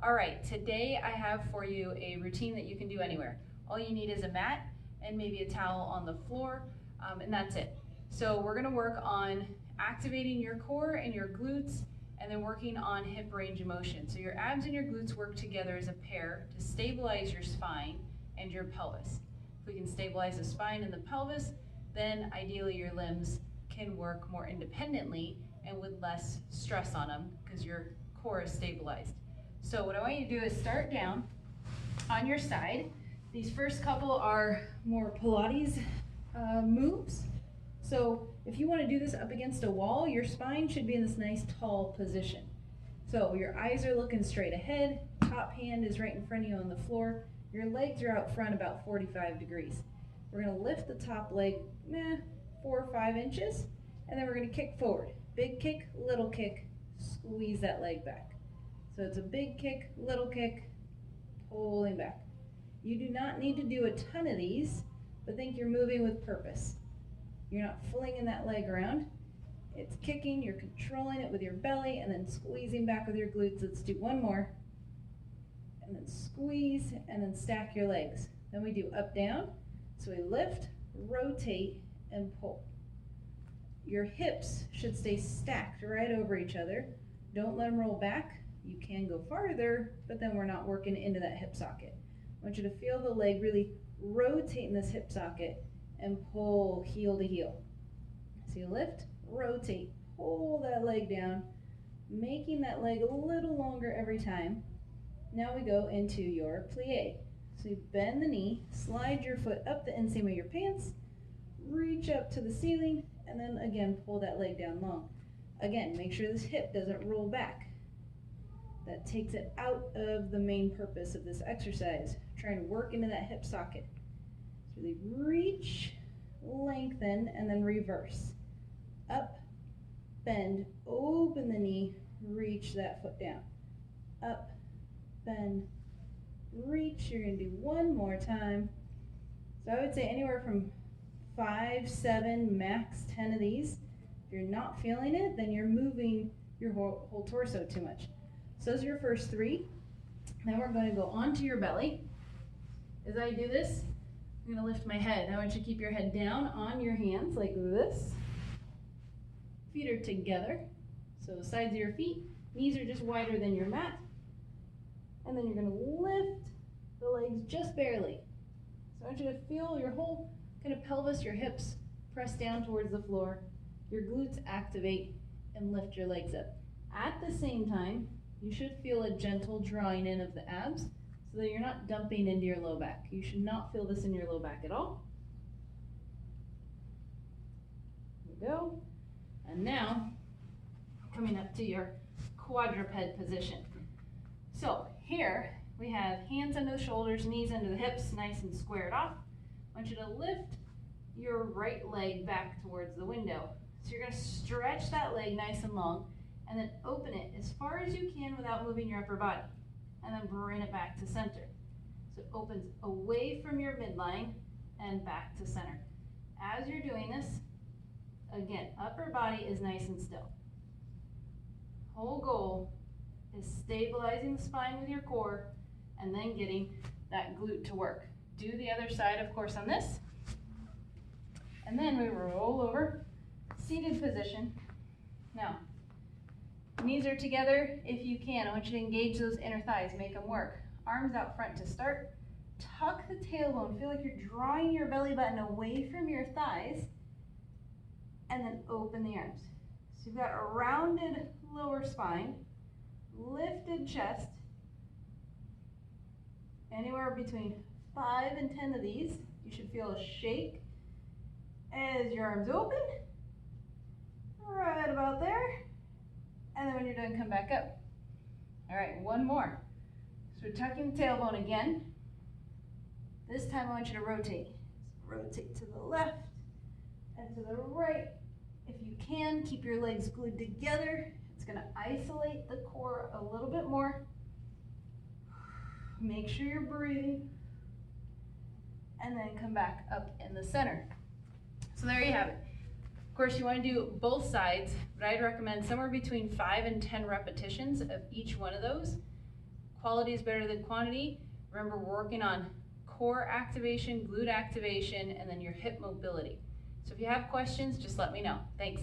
All right, today I have for you a routine that you can do anywhere. All you need is a mat and maybe a towel on the floor, and that's it. So we're gonna work on activating your core and your glutes, and then working on hip range of motion. So your abs and your glutes work together as a pair to stabilize your spine and your pelvis. If we can stabilize the spine and the pelvis, then ideally your limbs can work more independently and with less stress on them because your core is stabilized. So what I want you to do is start down on your side. These first couple are more Pilates moves. So if you want to do this up against a wall, your spine should be in this nice tall position. So your eyes are looking straight ahead, top hand is right in front of you on the floor, your legs are out front about 45 degrees. We're going to lift the top leg 4 or 5 inches, and then we're going to kick forward. Big kick, little kick, squeeze that leg back. So it's a big kick, little kick, pulling back. You do not need to do a ton of these, but think you're moving with purpose. You're not flinging that leg around. It's kicking, you're controlling it with your belly, and then squeezing back with your glutes. Let's do one more. And then squeeze, and then stack your legs. Then we do up, down. So we lift, rotate, and pull. Your hips should stay stacked right over each other. Don't let them roll back. You can go farther, but then we're not working into that hip socket. I want you to feel the leg really rotate in this hip socket and pull heel to heel. So you lift, rotate, pull that leg down, making that leg a little longer every time. Now we go into your plie. So you bend the knee, slide your foot up the inseam of your pants, reach up to the ceiling, and then again pull that leg down long. Again, make sure this hip doesn't roll back. That takes it out of the main purpose of this exercise. Try and work into that hip socket. So really reach, lengthen, and then reverse. Up, bend, open the knee, reach that foot down. Up, bend, reach. You're going to do one more time. So I would say anywhere from 5, 7, max 10 of these. If you're not feeling it, then you're moving your whole torso too much. So those are your first 3. Then we're going to go onto your belly. As I do this, I'm going to lift my head. I want you to keep your head down on your hands like this. Feet are together. So the sides of your feet, knees are just wider than your mat. And then you're going to lift the legs just barely. So I want you to feel your whole kind of pelvis, your hips press down towards the floor. Your glutes activate and lift your legs up. At the same time, you should feel a gentle drawing in of the abs so that you're not dumping into your low back. You should not feel this in your low back at all. There we go. And now, coming up to your quadruped position. So here we have hands under the shoulders, knees under the hips, nice and squared off. I want you to lift your right leg back towards the window. So you're going to stretch that leg nice and long, and then open it as far as you can without moving your upper body, and then bring it back to center. So it opens away from your midline and back to center. As you're doing this, again, upper body is nice and still. Whole goal is stabilizing the spine with your core and then getting that glute to work. Do the other side, of course, on this. And then we roll over, seated position. Now, knees are together if you can. I want you to engage those inner thighs, make them work. Arms out front to start. Tuck the tailbone. Feel like you're drawing your belly button away from your thighs. And then open the arms. So you've got a rounded lower spine, lifted chest. Anywhere between 5 and 10 of these. You should feel a shake as your arms open. Right about there. And then when you're done, come back up. All right, one more. So we're tucking the tailbone again. This time I want you to rotate. So rotate to the left and to the right. If you can, keep your legs glued together. It's going to isolate the core a little bit more. Make sure you're breathing. And then come back up in the center. So there you have it. Of course, you want to do both sides, but I'd recommend somewhere between 5 and 10 repetitions of each one of those. quality is better than quantity. Remember, we're working on core activation, glute activation, and then your hip mobility. So if you have questions, just let me know. Thanks.